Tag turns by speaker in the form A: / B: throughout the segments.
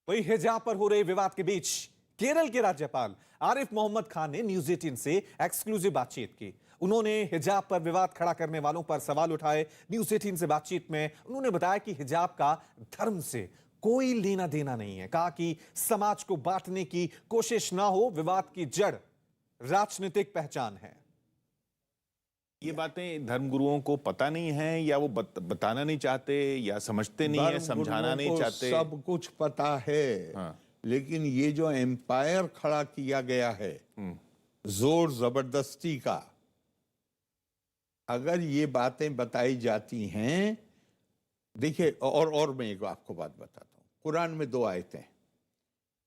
A: वही हिजाब पर हो रहे विवाद के बीच केरल के राज्यपाल आरिफ मोहम्मद खान ने न्यूज 18 से एक्सक्लूसिव बातचीत की। उन्होंने हिजाब पर विवाद खड़ा करने वालों पर सवाल उठाए। न्यूज 18 से बातचीत में उन्होंने बताया कि हिजाब का धर्म से कोई लेना देना नहीं है। कहा कि समाज को बांटने की कोशिश ना हो, विवाद की जड़ राजनीतिक पहचान है।
B: ये बातें धर्मगुरुओं को पता नहीं है या वो बताना नहीं चाहते या समझते नहीं है, समझाना नहीं चाहते।
C: सब कुछ पता है। हाँ। लेकिन ये जो एम्पायर खड़ा किया गया है जोर जबरदस्ती का, अगर ये बातें बताई जाती हैं, देखिए, और मैं एक आपको बात बताता हूं। कुरान में 2 आयतें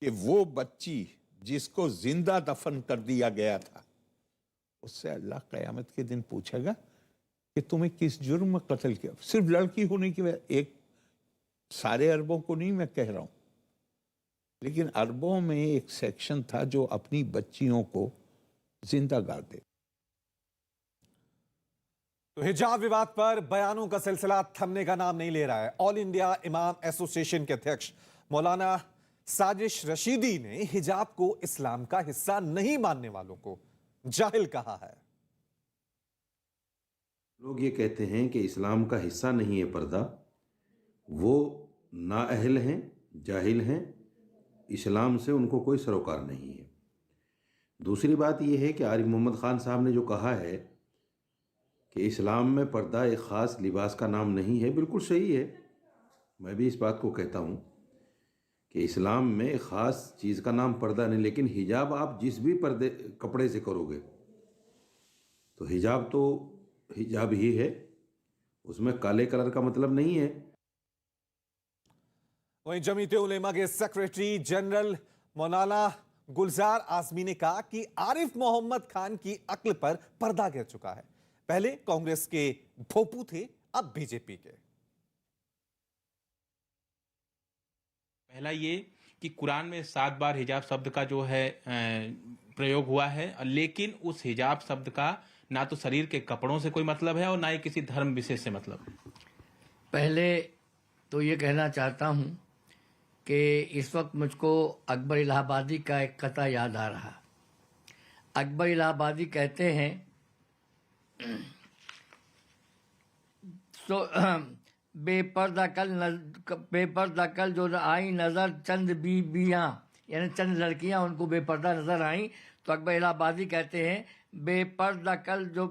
C: कि वो बच्ची जिसको जिंदा दफन कर दिया गया था, उससे अल्लाह क़यामत के दिन पूछेगा कि तुम्हें किस जुर्म में कत्ल किया। सिर्फ लड़की होने की वजह, एक सारे अरबों को नहीं मैं कह रहा हूं, लेकिन अरबों में एक सेक्शन था जो अपनी बच्चियों को जिंदा गाड़ दे।
A: तो हिजाब विवाद पर बयानों का सिलसिला थमने का नाम नहीं ले रहा है। ऑल इंडिया इमाम एसोसिएशन के अध्यक्ष मौलाना साजिश रशीदी ने हिजाब को इस्लाम का हिस्सा नहीं मानने वालों को जाहिल कहा है।
D: लोग ये कहते हैं कि इस्लाम का हिस्सा नहीं है पर्दा, वो नाअहल हैं, जाहिल हैं, इस्लाम से उनको कोई सरोकार नहीं है। दूसरी बात यह है कि आरिफ मोहम्मद खान साहब ने जो कहा है कि इस्लाम में पर्दा एक ख़ास लिबास का नाम नहीं है, बिल्कुल सही है। मैं भी इस बात को कहता हूँ कि इस्लाम में एक ख़ास चीज़ का नाम पर्दा नहीं, लेकिन हिजाब आप जिस भी पर्दे कपड़े से करोगे तो हिजाब तो हिजाब ही है, उसमें काले कलर का मतलब नहीं है।
A: वहीं जमीयत उलेमा के सेक्रेटरी जनरल मौलाना गुलजार आजमी ने कहा कि आरिफ मोहम्मद खान की अक्ल पर पर्दा गिर चुका है। पहले कांग्रेस के भोपू थे, अब बीजेपी के।
E: पहला ये कि कुरान में 7 बार हिजाब शब्द का जो है प्रयोग हुआ है, लेकिन उस हिजाब शब्द का ना तो शरीर के कपड़ों से कोई मतलब है और ना ही किसी धर्म विशेष से मतलब।
F: पहले तो ये कहना चाहता हूँ कि इस वक्त मुझको अकबर इलाहाबादी का एक कथा याद आ रहा। अकबर इलाहाबादी कहते हैं तो बेपर्दा कल जो आई नज़र चंद बीबियाँ, यानी चंद लड़कियाँ उनको बेपर्दा नज़र आईं। तो अकबर इलाहाबादी कहते हैं बेपर्दा कल जो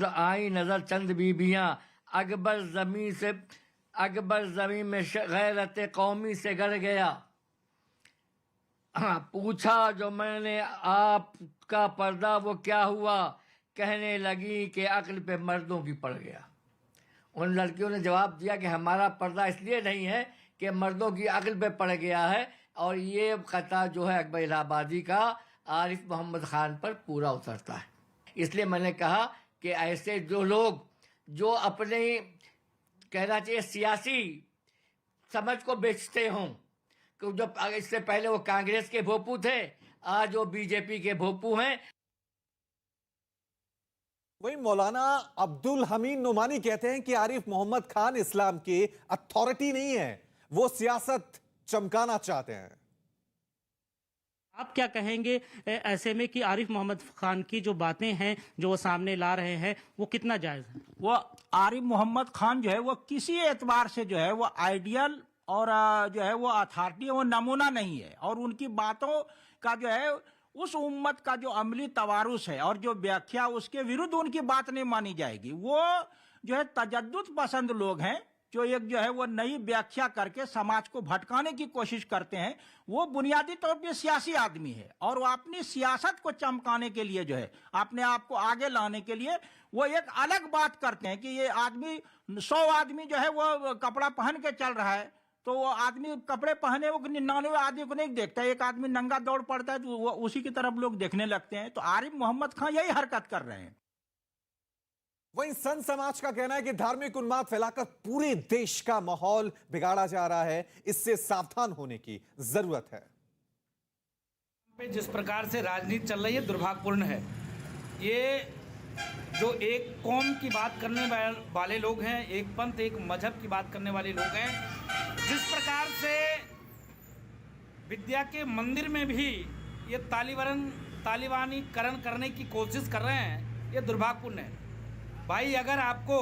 F: आई नज़र चंद बीबियाँ, अकबर ज़मीन में गैरत कौमी से गड़ गया। पूछा जो मैंने आपका पर्दा वो क्या हुआ, कहने लगी कि अक्ल पे मर्दों की पड़ गया। उन लड़कियों ने जवाब दिया कि हमारा पर्दा इसलिए नहीं है कि मर्दों की अक्ल पे पड़ गया है। और ये कथा जो है अकबर इलाहाबादी का आरिफ मोहम्मद खान पर पूरा उतरता है। इसलिए मैंने कहा कि ऐसे जो लोग जो अपने कहना चाहिए सियासी समझ को बेचते हों, कि जब इससे पहले वो कांग्रेस के भोपू थे, आज वो बीजेपी के भोपू हैं।
A: वहीं मौलाना अब्दुल हमीद नुमानी कहते हैं कि आरिफ मोहम्मद खान इस्लाम के अथॉरिटी नहीं है, वो सियासत चमकाना चाहते हैं।
G: आप क्या कहेंगे ऐसे में कि आरिफ मोहम्मद खान की जो बातें हैं जो वो सामने ला रहे हैं वो कितना जायज है?
H: वो आरिफ मोहम्मद खान जो है वो किसी एतबार से जो है वो आइडियल और जो है वो अथॉरिटी, वो नमूना नहीं है। और उनकी बातों का जो है उस उम्मत का जो अमली तवारुस है और जो व्याख्या, उसके विरुद्ध उनकी बात नहीं मानी जाएगी। वो जो है तजद्दुद पसंद लोग हैं, जो एक जो है वो नई व्याख्या करके समाज को भटकाने की कोशिश करते हैं। वो बुनियादी तौर पे सियासी आदमी है और वो अपनी सियासत को चमकाने के लिए जो है अपने आप को आगे लाने के लिए वो एक अलग बात करते हैं कि ये आदमी 100 आदमी जो है वो कपड़ा पहन के चल रहा है, तो वो आदमी कपड़े पहने वो 99 आदमी को नहीं देखता। एक आदमी नंगा दौड़ पड़ता है तो वो उसी की तरफ लोग देखने लगते हैं। तो आरिफ मोहम्मद खान यही हरकत कर रहे हैं।
A: वहीं संत समाज का कहना है कि धार्मिक उन्माद फैलाकर पूरे देश का माहौल बिगाड़ा जा रहा है, इससे सावधान होने की जरूरत है।
I: जिस प्रकार से राजनीति चल रही है दुर्भाग्यपूर्ण है। ये जो एक कौम की बात करने वाले लोग हैं, एक पंथ एक मजहब की बात करने वाले लोग हैं, जिस प्रकार से विद्या के मंदिर में भी ये तालिबानीकरण करने की कोशिश कर रहे हैं, ये दुर्भाग्यपूर्ण है। भाई अगर आपको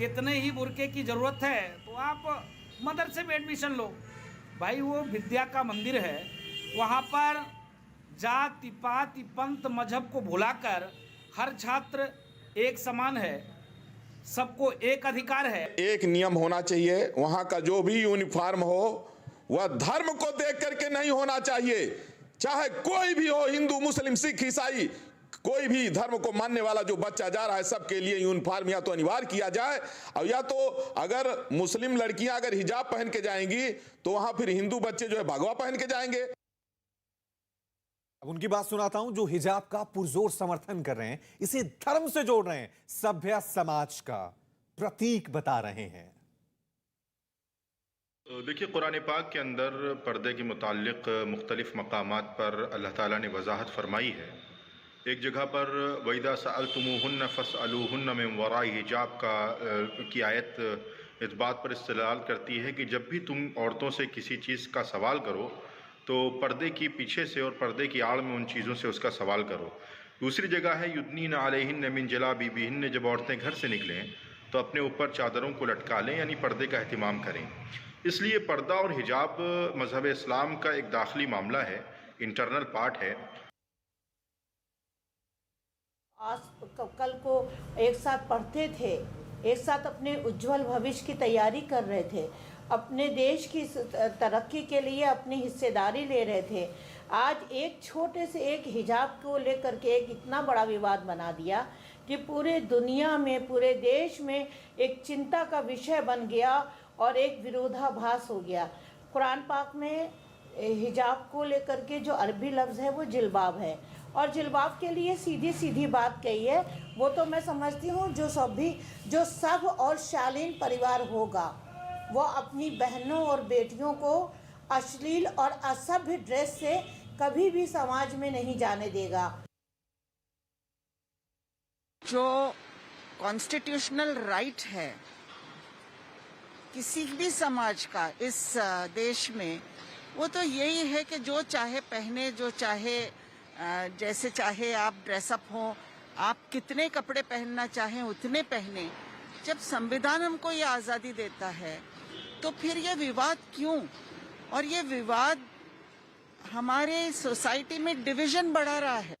I: इतने ही बुर्के की ज़रूरत है तो आप मदरसे में एडमिशन लो। भाई वो विद्या का मंदिर है, वहाँ पर जाति पाति पंथ मजहब को भुलाकर हर छात्र एक समान है, सबको एक अधिकार है।
J: एक नियम होना चाहिए, वहाँ का जो भी यूनिफॉर्म हो वह धर्म को देख करके नहीं होना चाहिए। चाहे कोई भी हो, हिंदू मुस्लिम सिख ईसाई, कोई भी धर्म को मानने वाला जो बच्चा जा रहा है, सबके लिए यूनिफॉर्म या तो अनिवार्य किया जाए, और या तो अगर मुस्लिम लड़कियां अगर हिजाब पहन के जाएंगी तो वहां फिर हिंदू बच्चे जो है भगवा पहन के जाएंगे।
A: अब उनकी बात सुनाता हूं जो हिजाब का पुरजोर समर्थन कर रहे हैं, इसे धर्म से जोड़ रहे हैं, सभ्य समाज का प्रतीक बता रहे हैं।
K: देखिए, कुरान पाक के अंदर पर्दे के मुताल्लिक मुख्तलिफ मकामात पर अल्लाह ताला ने वजाहत फरमाई है। एक जगह पर वैदा सअलतुमुहुन्न फसअलूहुन्न मिन वराई हिजाब की आयत इस बात पर इस्तेलाल करती है कि जब भी तुम औरतों से किसी चीज़ का सवाल करो तो पर्दे की पीछे से और पर्दे की आड़ में उन चीज़ों से उसका सवाल करो। दूसरी जगह है युद्नीना अलैहिन्न मिन जलाबिबिहिन्न, जब औरतें घर से निकलें तो अपने ऊपर चादरों को लटका लें, यानी पर्दे का एहतिमाम करें। इसलिए पर्दा और हिजाब मज़हब इस्लाम का एक दाखिली मामला है, इंटरनल पार्ट है।
L: आज कल को एक साथ पढ़ते थे, एक साथ अपने उज्जवल भविष्य की तैयारी कर रहे थे, अपने देश की तरक्की के लिए अपनी हिस्सेदारी ले रहे थे। आज एक छोटे से एक हिजाब को लेकर के एक इतना बड़ा विवाद बना दिया कि पूरे दुनिया में, पूरे देश में एक चिंता का विषय बन गया और एक विरोधाभास हो गया। कुरान पाक में हिजाब को लेकर के जो अरबी लफ्ज़ है वो जिल्बाब है, और जिल्बाब के लिए सीधी सीधी बात कही है। वो तो मैं समझती हूँ जो सब और शालीन परिवार होगा वो अपनी बहनों और बेटियों को अश्लील और असभ्य ड्रेस से कभी भी समाज में नहीं जाने देगा।
M: जो कॉन्स्टिट्यूशनल राइट है किसी भी समाज का इस देश में, वो तो यही है कि जो चाहे पहने, जो चाहे जैसे चाहे आप ड्रेसअप हो, आप कितने कपड़े पहनना चाहें उतने पहने। जब संविधान हमको ये आज़ादी देता है तो फिर ये विवाद क्यों? और ये विवाद हमारे सोसाइटी में डिवीजन बढ़ा रहा है।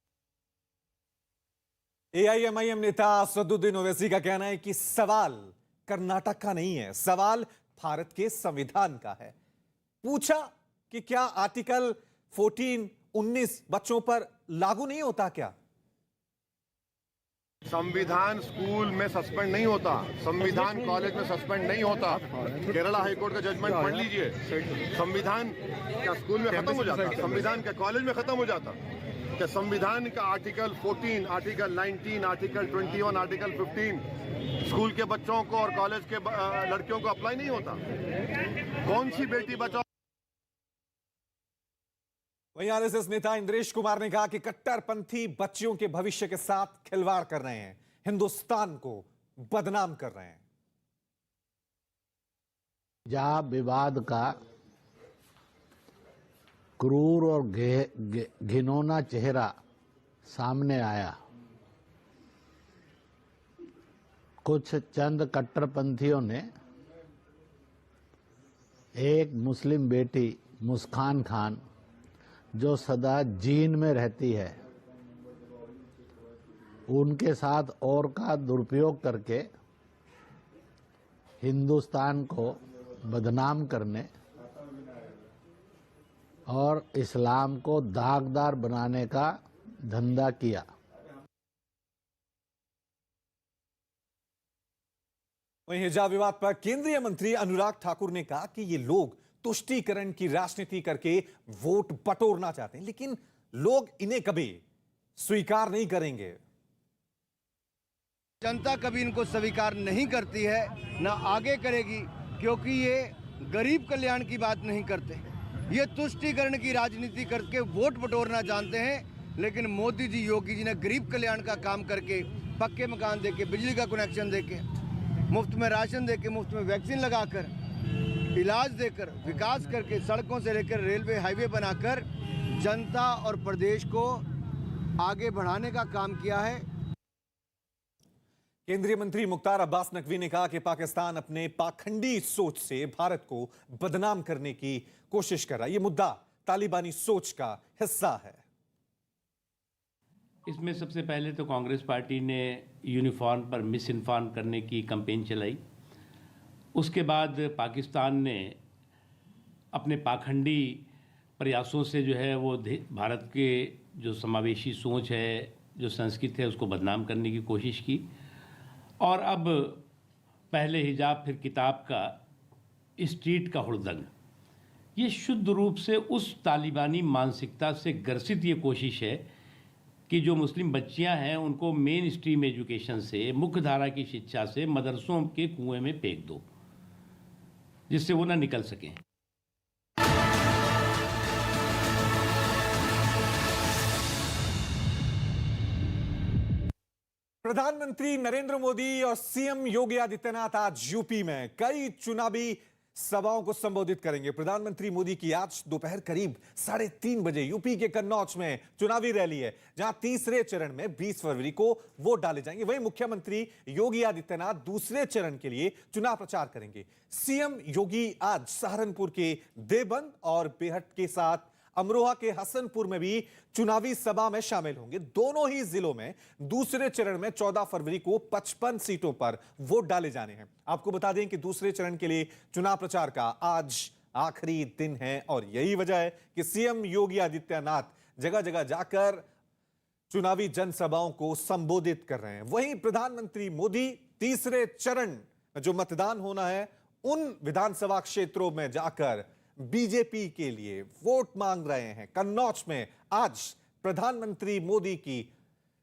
A: एआईएमआईएम नेता असदुद्दीन ओवैसी का कहना है कि सवाल कर्नाटक का नहीं है, सवाल भारत के संविधान का है। पूछा कि क्या आर्टिकल 14-19 बच्चों पर लागू नहीं होता क्या?
N: संविधान स्कूल में सस्पेंड नहीं होता, संविधान कॉलेज में सस्पेंड नहीं होता। केरला हाईकोर्ट का जजमेंट पढ़ लीजिए। संविधान क्या स्कूल में खत्म हो जाता, संविधान क्या कॉलेज में खत्म हो जाता? क्या संविधान का article 14, article 19, article 21, article 15 school के बच्चों को और कॉलेज के लड़कियों को अप्लाई नहीं होता? कौन सी बेटी बचाओ?
A: वहीं आरएसएस नेता इंद्रेश कुमार ने कहा कि कट्टरपंथी बच्चियों के भविष्य के साथ खिलवाड़ कर रहे हैं, हिंदुस्तान को बदनाम कर रहे हैं।
O: हिजाब विवाद का क्रूर और घिनौना चेहरा सामने आया। कुछ चंद कट्टरपंथियों ने एक मुस्लिम बेटी मुस्कान खान, जो सदा जीन में रहती है, उनके साथ और का दुरुपयोग करके हिंदुस्तान को बदनाम करने और इस्लाम को दागदार बनाने का धंधा किया।
A: वहीं हिजाब विवाद पर केंद्रीय मंत्री अनुराग ठाकुर ने कहा कि ये लोग तुष्टीकरण की राजनीति करके वोट बटोरना चाहते हैं, लेकिन लोग इन्हें कभी स्वीकार नहीं करेंगे।
P: जनता कभी इनको स्वीकार नहीं करती है, ना आगे करेगी, क्योंकि ये गरीब कल्याण की बात नहीं करते। ये तुष्टीकरण की राजनीति करके वोट बटोरना जानते हैं। लेकिन मोदी जी, योगी जी ने गरीब कल्याण का काम करके, पक्के मकान देके, बिजली का कनेक्शन देके, मुफ्त में राशन देके, मुफ्त में वैक्सीन लगाकर इलाज देकर, विकास करके, सड़कों से लेकर रेलवे हाईवे बनाकर जनता और प्रदेश को आगे बढ़ाने का काम किया है।
A: केंद्रीय मंत्री मुख्तार अब्बास नकवी ने कहा कि पाकिस्तान अपने पाखंडी सोच से भारत को बदनाम करने की कोशिश कर रहा है। यह मुद्दा तालिबानी सोच का हिस्सा है।
Q: इसमें सबसे पहले तो कांग्रेस पार्टी ने यूनिफॉर्म पर मिस इन्फॉर्म करने की कैंपेन चलाई। उसके बाद पाकिस्तान ने अपने पाखंडी प्रयासों से जो है वो भारत के जो समावेशी सोच है, जो संस्कृति है, उसको बदनाम करने की कोशिश की। और अब पहले हिजाब फिर किताब का स्ट्रीट का हुड़दंग, ये शुद्ध रूप से उस तालिबानी मानसिकता से ग्रसित ये कोशिश है कि जो मुस्लिम बच्चियां हैं उनको मेन स्ट्रीम एजुकेशन से, मुख्य धारा की शिक्षा से मदरसों के कुएं में फेंक दो, जिससे वो ना निकल सकें।
A: प्रधानमंत्री नरेंद्र मोदी और सीएम योगी आदित्यनाथ आज यूपी में कई चुनावी सभाओं को संबोधित करेंगे। प्रधानमंत्री मोदी की आज दोपहर करीब 3:30 बजे यूपी के कन्नौज में चुनावी रैली है, जहां तीसरे चरण में 20 फरवरी को वोट डाले जाएंगे। वहीं मुख्यमंत्री योगी आदित्यनाथ दूसरे चरण के लिए चुनाव प्रचार करेंगे। सीएम योगी आज सहारनपुर के देवबंद और बेहट के साथ अमरोहा के हसनपुर में भी चुनावी सभा में शामिल होंगे। दोनों ही जिलों में दूसरे चरण में 14 फरवरी को 55 सीटों पर वोट डाले जाने हैं। आपको बता दें कि दूसरे चरण के लिए चुनाव प्रचार का आज आखिरी दिन है और यही वजह है कि सीएम योगी आदित्यनाथ जगह जगह जाकर चुनावी जनसभाओं को संबोधित कर रहे हैं। वहीं प्रधानमंत्री मोदी तीसरे चरण में जो मतदान होना है उन विधानसभा क्षेत्रों में जाकर बीजेपी के लिए वोट मांग रहे हैं। कन्नौज में आज प्रधानमंत्री मोदी की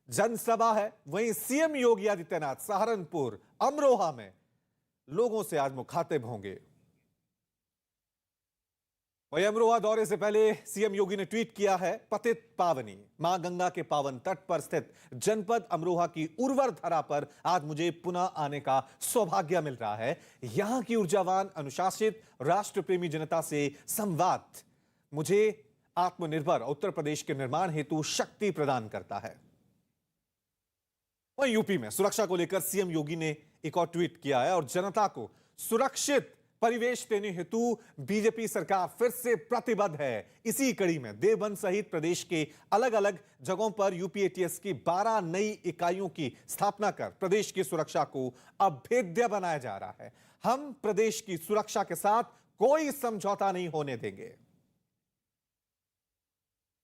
A: जनसभा है। वहीं सीएम योगी आदित्यनाथ सहारनपुर, अमरोहा में लोगों से आज मुखातिब होंगे। वहीं अमरोहा दौरे से पहले सीएम योगी ने ट्वीट किया है, पतित पावनी मां गंगा के पावन तट पर स्थित जनपद अमरोहा की उर्वर धरा पर आज मुझे पुनः आने का सौभाग्य मिल रहा है। यहां की ऊर्जावान, अनुशासित, राष्ट्रप्रेमी जनता से संवाद मुझे आत्मनिर्भर उत्तर प्रदेश के निर्माण हेतु शक्ति प्रदान करता है। वहीं यूपी में सुरक्षा को लेकर सीएम योगी ने एक और ट्वीट किया है और जनता को सुरक्षित परिवेश देने हेतु बीजेपी सरकार फिर से प्रतिबद्ध है। इसी कड़ी में देवबंद सहित प्रदेश के अलग अलग जगहों पर यूपीएटीएस की 12 नई इकाइयों की स्थापना कर प्रदेश की सुरक्षा को अभेद्य बनाया जा रहा है। हम प्रदेश की सुरक्षा के साथ कोई समझौता नहीं होने देंगे।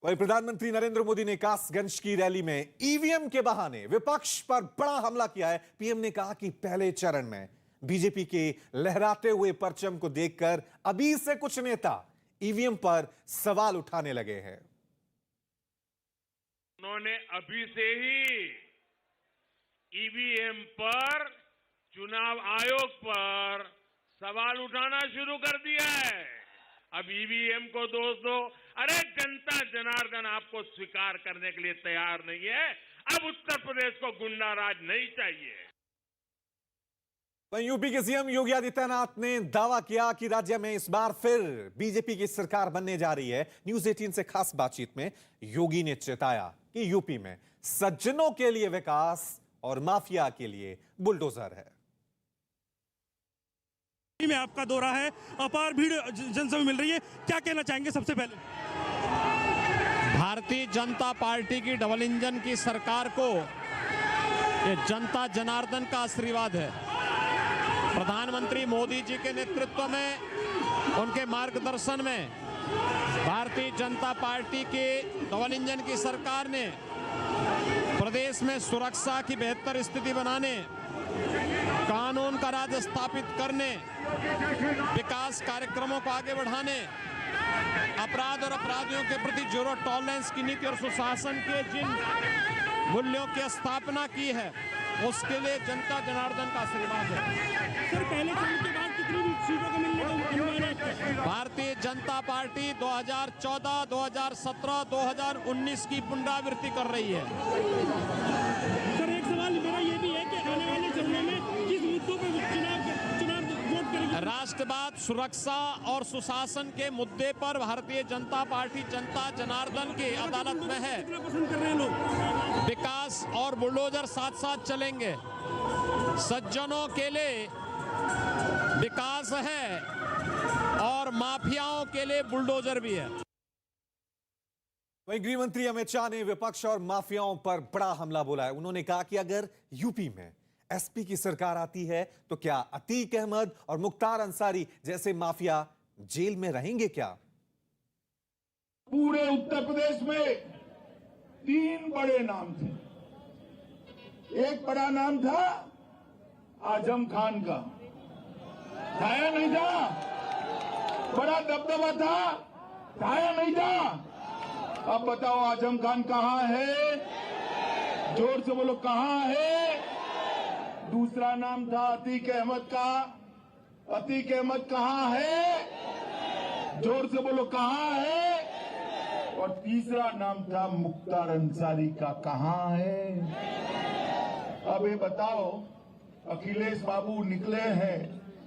A: वहीं प्रधानमंत्री नरेंद्र मोदी ने कासगंज की रैली में ईवीएम के बहाने विपक्ष पर बड़ा हमला किया है। पीएम ने कहा कि पहले चरण में बीजेपी के लहराते हुए परचम को देखकर अभी से कुछ नेता ईवीएम पर सवाल उठाने लगे हैं।
R: उन्होंने अभी से ही ईवीएम पर, चुनाव आयोग पर सवाल उठाना शुरू कर दिया है। अब ईवीएम को दोष दो, अरे जनता जनार्दन आपको स्वीकार करने के लिए तैयार नहीं है। अब उत्तर प्रदेश को गुंडा राज नहीं चाहिए।
A: वहीं यूपी के सीएम योगी आदित्यनाथ ने दावा किया कि राज्य में इस बार फिर बीजेपी की सरकार बनने जा रही है। न्यूज 18 से खास बातचीत में योगी ने चेताया कि यूपी में सज्जनों के लिए विकास और माफिया के लिए बुलडोजर है।
S: में आपका दौरा है, अपार भीड़ जनसभा मिल रही है, क्या कहना चाहेंगे? सबसे पहले
T: भारतीय जनता पार्टी की डबल इंजन की सरकार को ये जनता जनार्दन का आशीर्वाद है। प्रधानमंत्री मोदी जी के नेतृत्व में, उनके मार्गदर्शन में भारतीय जनता पार्टी के डबल इंजन की सरकार ने प्रदेश में सुरक्षा की बेहतर स्थिति बनाने, कानून का राज स्थापित करने, विकास कार्यक्रमों को आगे बढ़ाने, अपराध और अपराधियों के प्रति जीरो टॉलरेंस की नीति और सुशासन के जिन मूल्यों की स्थापना की है, उसके लिए जनता जनार्दन का आशीर्वाद है।
S: सर, पहले चरण के बाद कितनी सीटों को मिलने का अनुमान है?
T: भारतीय जनता पार्टी 2014, 2017, 2019 की पुनरावृत्ति कर रही है।
S: सर, एक सवाल मेरा ये भी है कि आने वाले चरणों में किस मुद्दों पर चुनाव वोट करेंगे?
T: राष्ट्र राष्ट्रवाद, सुरक्षा और सुशासन के मुद्दे पर भारतीय जनता पार्टी जनता जनार्दन की अदालत में है। विकास और बुलडोजर साथ साथ चलेंगे। सज्जनों के लिए विकास है और माफियाओं के लिए बुलडोजर भी है।
A: वहीं गृह मंत्री अमित शाह ने विपक्ष और माफियाओं पर बड़ा हमला बोला है। उन्होंने कहा कि अगर यूपी में एसपी की सरकार आती है तो क्या अतीक अहमद और मुख्तार अंसारी जैसे माफिया जेल में रहेंगे क्या?
U: पूरे उत्तर प्रदेश में 3 बड़े नाम थे। एक बड़ा नाम था आजम खान का, था या नहीं था? बड़ा दबदबा था या नहीं था? अब बताओ आजम खान कहां है? जोर से बोलो, कहां है? दूसरा नाम था अतीक अहमद का। अतीक अहमद कहां है? जोर से बोलो, कहां है? और तीसरा नाम था मुख्तार अंसारी का। कहां है? अब ये बताओ, अखिलेश बाबू निकले हैं,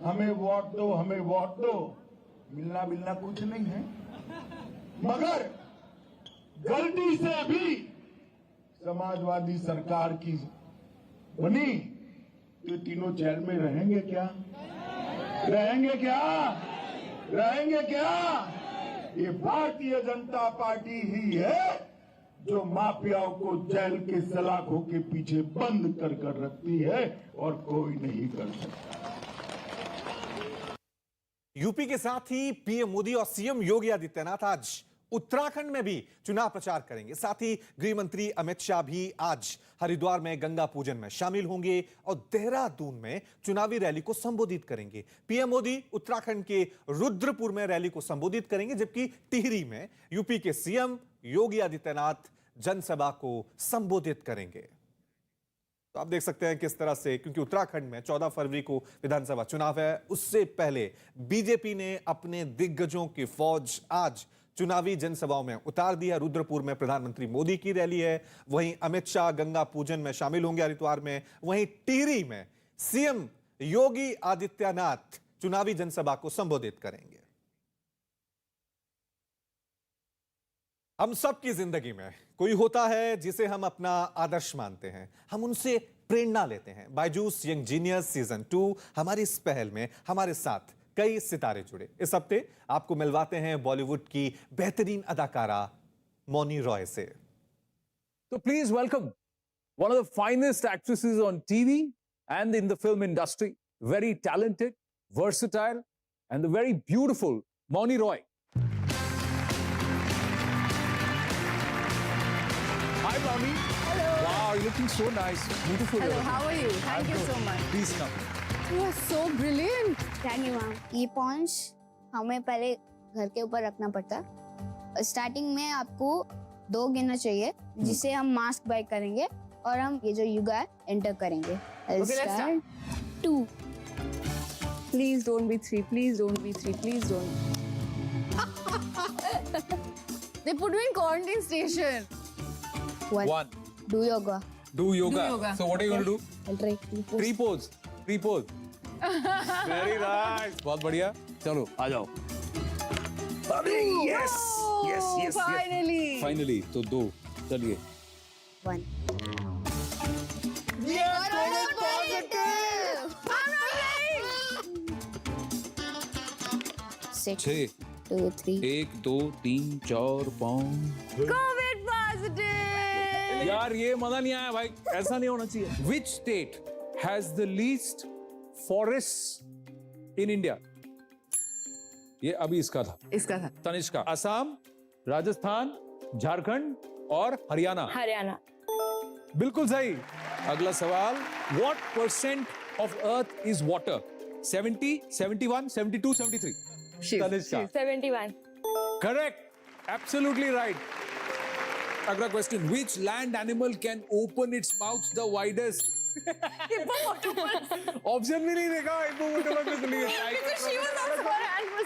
U: हमें वोट दो, हमें वोट दो। मिलना कुछ नहीं है, मगर गलती से भी समाजवादी सरकार की बनी तो तीनों जेल में रहेंगे क्या? रहेंगे क्या? रहेंगे क्या? ये भारतीय जनता पार्टी ही है जो माफियाओं को जेल के सलाखों के पीछे बंद कर रखती है और कोई नहीं कर सकता।
A: यूपी के साथ ही पीएम मोदी और सीएम योगी आदित्यनाथ आज उत्तराखंड में भी चुनाव प्रचार करेंगे। साथ ही गृह मंत्री अमित शाह भी आज हरिद्वार में गंगा पूजन में शामिल होंगे और देहरादून में चुनावी रैली को संबोधित करेंगे। पीएम मोदी उत्तराखंड के रुद्रपुर में रैली को संबोधित करेंगे, जबकि टिहरी में यूपी के सीएम योगी आदित्यनाथ जनसभा को संबोधित करेंगे। तो आप देख सकते हैं किस तरह से, क्योंकि उत्तराखंड में 14 फरवरी को विधानसभा चुनाव है, उससे पहले बीजेपी ने अपने दिग्गजों की फौज आज चुनावी जनसभाओं में उतार दी है। रुद्रपुर में प्रधानमंत्री मोदी की रैली है, वहीं अमित शाह गंगा पूजन में शामिल होंगे हरिद्वार में, वहीं टिहरी में सीएम योगी आदित्यनाथ चुनावी जनसभा को संबोधित करेंगे। हम सबकी जिंदगी में कोई होता है जिसे हम अपना आदर्श मानते हैं, हम उनसे प्रेरणा लेते हैं। बायजूस यंग जीनियस सीजन 2 हमारी इस पहल में हमारे साथ कई सितारे जुड़े। इस हफ्ते आपको मिलवाते हैं बॉलीवुड की बेहतरीन अदाकारा मौनी रॉय से।
V: So please welcome one of the finest actresses on TV and in the film industry, very talented, versatile, and the very beautiful Mauny Roy. Hi, Mauny.
W: Hello.
V: Wow, you're looking so nice. Beautiful.
W: Hello,
V: everything.
W: how are you? Thank
V: I'm
W: you
V: good.
W: so much.
V: Please come.
W: You are so brilliant.
X: Thank you ma'am. ये पॉन्च हमें पहले घर के ऊपर रखना पड़ता है। Starting में आपको 2 गिनना चाहिए, जिससे हम मास्क बाय करेंगे और हम ये जो युगा है एंटर करेंगे।
W: Okay, let's start.
X: 2
W: Please don't be 3. Please don't be 3. Please don't. They put me in quarantine station.
X: 1 Do yoga.
V: Do yoga.
W: Do yoga.
V: So what are you going to do?
X: I'll try
V: 3 pose. 3 pose. Very nice. बहुत बढ़िया। चलो आ जाओ। अरे yes, yes, yes,
W: finally.
V: yes. Finally. तो 2 चलिए।
X: 1
W: COVID positive.
X: 6 2 3
V: 1 2 3 4 5
W: COVID positive.
V: यार ये मजा नहीं आया भाई, ऐसा नहीं होना चाहिए। Which state has the least forests in India? ये अभी इसका था।
W: इसका था।
V: तनिष्का। असम, राजस्थान, झारखंड और हरियाणा।
W: हरियाणा।
V: बिल्कुल सही। अगला सवाल, What % of Earth is water? 70, 71, 72, 73. Tanishka.
W: 71.
V: Correct. Absolutely right. अगला question, which land animal can open its mouth the widest? Option भी नहीं देखा, हिप्पोपोटामस में चली गई।
W: Because she was also an animal.